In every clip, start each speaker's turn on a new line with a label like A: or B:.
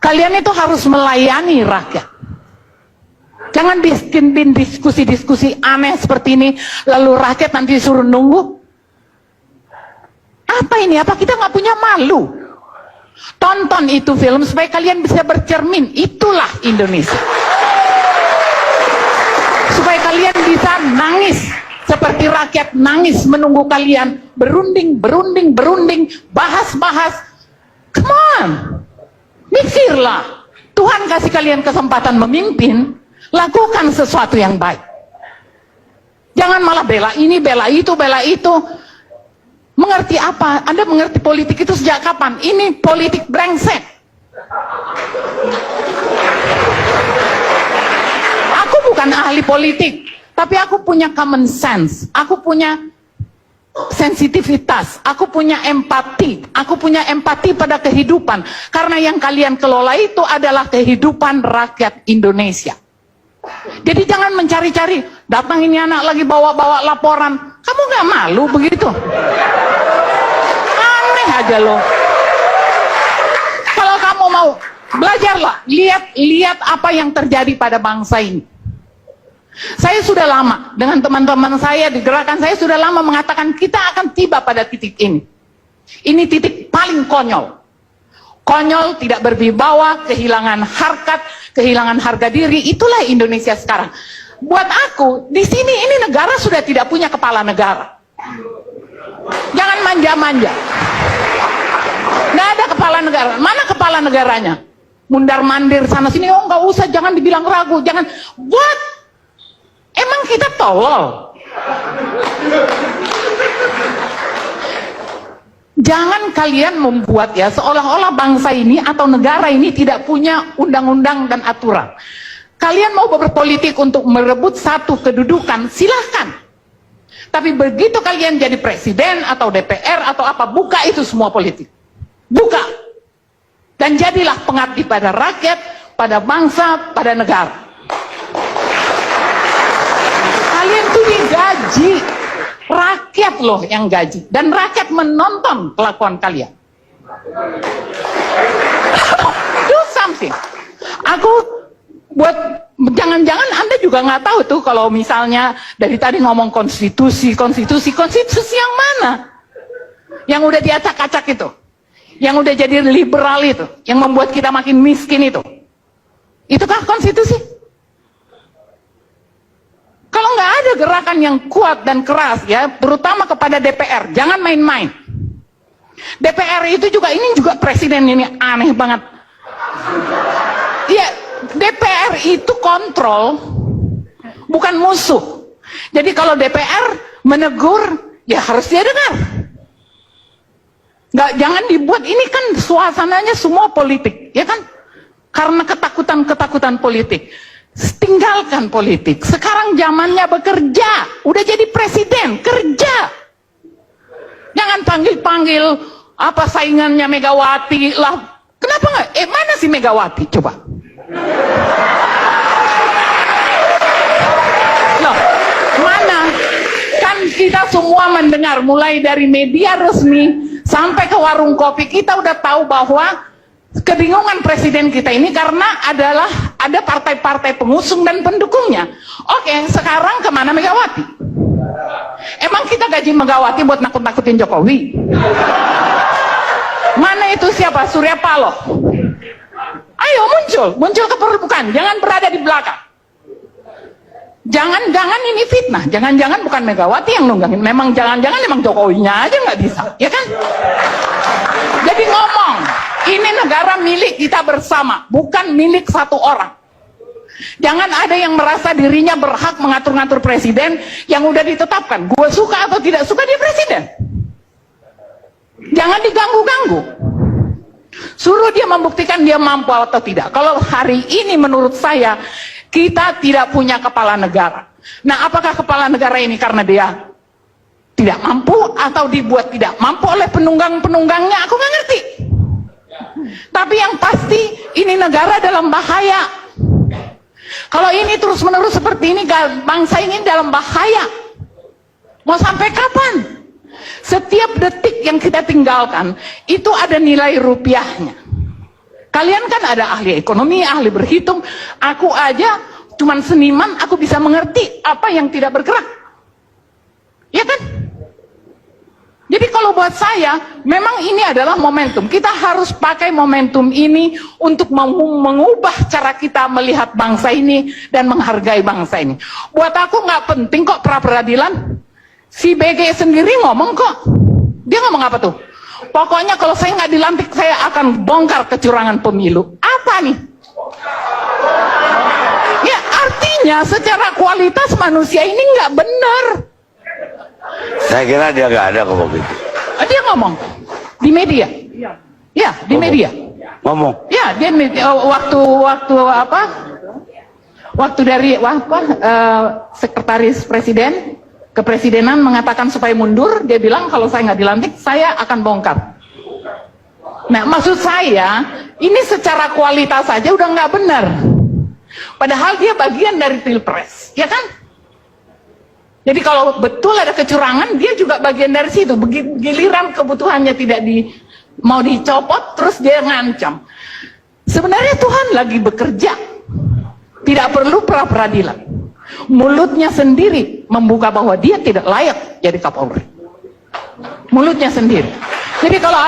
A: Kalian itu harus melayani rakyat. Jangan bikin diskusi-diskusi aneh seperti ini, lalu rakyat nanti suruh nunggu. Apa ini? Apa kita nggak punya malu? Tonton itu film supaya kalian bisa bercermin. Itulah Indonesia. Supaya kalian bisa nangis seperti rakyat nangis menunggu kalian berunding, bahas-bahas. Come on, mikirlah. Tuhan kasih kalian kesempatan memimpin, lakukan sesuatu yang baik. Jangan malah bela ini, bela itu, bela itu. Mengerti apa? Anda mengerti politik itu sejak kapan? Ini politik brengsek. Aku bukan ahli politik, tapi aku punya common sense. Aku punya sensitivitas. Aku punya empati. Aku punya empati pada kehidupan. Karena yang kalian kelola itu adalah kehidupan rakyat Indonesia. Jadi jangan mencari-cari, datang ini anak lagi bawa-bawa laporan. Kamu gak malu begitu? Aneh aja loh. Kalau kamu mau, belajarlah. Lihat apa yang terjadi pada bangsa ini. Saya sudah lama, dengan teman-teman saya di gerakan saya sudah lama mengatakan kita akan tiba pada titik ini. Ini titik paling konyol. Konyol, tidak berwibawa, kehilangan harkat, kehilangan harga diri. Itulah Indonesia sekarang. Buat aku, di sini ini negara sudah tidak punya kepala negara. Jangan manja-manja. Nggak ada kepala negara. Mana kepala negaranya? Mundar-mandir sana sini. Oh nggak usah, jangan dibilang ragu. Jangan. What? Emang kita tolol? Jangan kalian membuat ya seolah-olah bangsa ini atau negara ini tidak punya undang-undang dan aturan. Kalian mau berpolitik untuk merebut satu kedudukan, silahkan. Tapi begitu kalian jadi presiden atau DPR atau apa, buka itu semua politik. Buka. Dan jadilah pengabdi pada rakyat, pada bangsa, pada negara. Kalian tuh digaji. Rakyat loh yang gaji. Dan rakyat menonton kelakuan kalian. Do something. Aku buat, jangan-jangan Anda juga nggak tahu tuh kalau misalnya dari tadi ngomong konstitusi yang mana? Yang udah diacak-acak itu. Yang udah jadi liberal itu. Yang membuat kita makin miskin itu. Itukah konstitusi? Kalau nggak ada gerakan yang kuat dan keras ya, terutama kepada DPR, jangan main-main. DPR itu juga, ini juga presiden ini aneh banget. Ya, DPR itu kontrol, bukan musuh. Jadi kalau DPR menegur, ya harus dia dengar. Nggak, jangan dibuat, ini kan suasananya semua politik, ya kan? Karena ketakutan politik. Tinggalkan politik. Sekarang zamannya bekerja. Udah jadi presiden, kerja. Jangan panggil-panggil apa saingannya Megawati lah. Kenapa nggak? Mana si Megawati? Coba. Loh, mana? Kan kita semua mendengar mulai dari media resmi sampai ke warung kopi, kita udah tahu bahwa kebingungan presiden kita ini karena ada partai-partai pengusung dan pendukungnya. Oke, sekarang kemana Megawati? Emang kita gaji Megawati buat nakut-nakutin Jokowi? Mana itu siapa? Surya Paloh. Ayo muncul ke permukaan, jangan berada di belakang. Jangan-jangan ini fitnah, jangan-jangan bukan Megawati yang nunggangin, memang jangan-jangan emang Jokowinya aja nggak bisa, ya kan? Jadi ngomong, ini negara milik kita bersama, bukan milik satu orang. Jangan ada yang merasa dirinya berhak mengatur-ngatur presiden yang udah ditetapkan. Gue suka atau tidak suka dia presiden. Jangan diganggu-ganggu. Suruh dia membuktikan dia mampu atau tidak. Kalau hari ini menurut saya, kita tidak punya kepala negara. Nah, apakah kepala negara ini karena dia tidak mampu atau dibuat tidak mampu oleh penunggang-penunggangnya? Aku nggak ngerti. Tapi yang pasti ini negara dalam bahaya. Kalau ini terus-menerus seperti ini, bangsa ini dalam bahaya. Mau sampai kapan? Setiap detik yang kita tinggalkan itu ada nilai rupiahnya. Kalian kan ada ahli ekonomi, ahli berhitung. Aku aja cuman seniman, aku bisa mengerti apa yang tidak bergerak. Ya kan? Jadi kalau buat saya, memang ini adalah momentum. Kita harus pakai momentum ini untuk mengubah cara kita melihat bangsa ini dan menghargai bangsa ini. Buat aku nggak penting kok pra-peradilan. Si BG sendiri ngomong kok. Dia ngomong apa tuh? Pokoknya kalau saya nggak dilantik, saya akan bongkar kecurangan pemilu. Apa nih? Ya artinya secara kualitas manusia ini nggak benar.
B: Saya kira dia nggak ada ngomong gitu.
A: Dia ngomong di media. Ya, di media.
B: Ngomong.
A: Ya, dia waktu apa? Waktu dari sekretaris presiden kepresidenan mengatakan supaya mundur, dia bilang kalau saya nggak dilantik, saya akan bongkar. Nah, maksud saya ini secara kualitas saja udah nggak benar. Padahal dia bagian dari pilpres, ya kan? Jadi kalau betul ada kecurangan, dia juga bagian dari situ. Giliran kebutuhannya tidak mau dicopot, terus dia ngancam. Sebenarnya Tuhan lagi bekerja. Tidak perlu pra-peradilan. Mulutnya sendiri membuka bahwa dia tidak layak jadi Kapolri. Mulutnya sendiri. Jadi kalau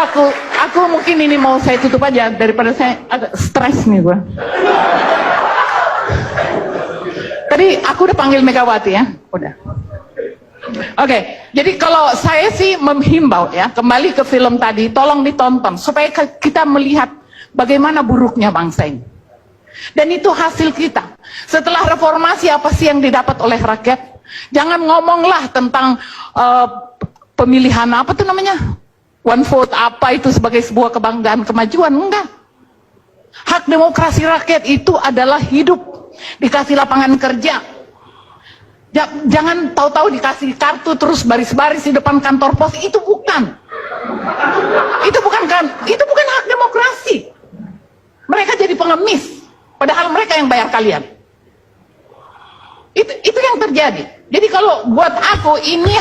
A: aku mungkin ini mau saya tutup aja, daripada saya agak stres nih gue. Tadi aku udah panggil Megawati ya, udah. Oke, jadi kalau saya sih menghimbau ya, kembali ke film tadi, tolong ditonton supaya kita melihat bagaimana buruknya bangsa ini. Dan itu hasil kita. Setelah reformasi apa sih yang didapat oleh rakyat? Jangan ngomonglah tentang pemilihan apa tuh namanya? One vote apa itu sebagai sebuah kebanggaan kemajuan, enggak. Hak demokrasi rakyat itu adalah hidup, dikasih lapangan kerja. Jangan tahu-tahu dikasih kartu terus baris-baris di depan kantor pos, itu bukan. Itu bukan hak demokrasi. Mereka jadi pengemis, padahal mereka yang bayar kalian. Itu yang terjadi. Jadi kalau buat aku ini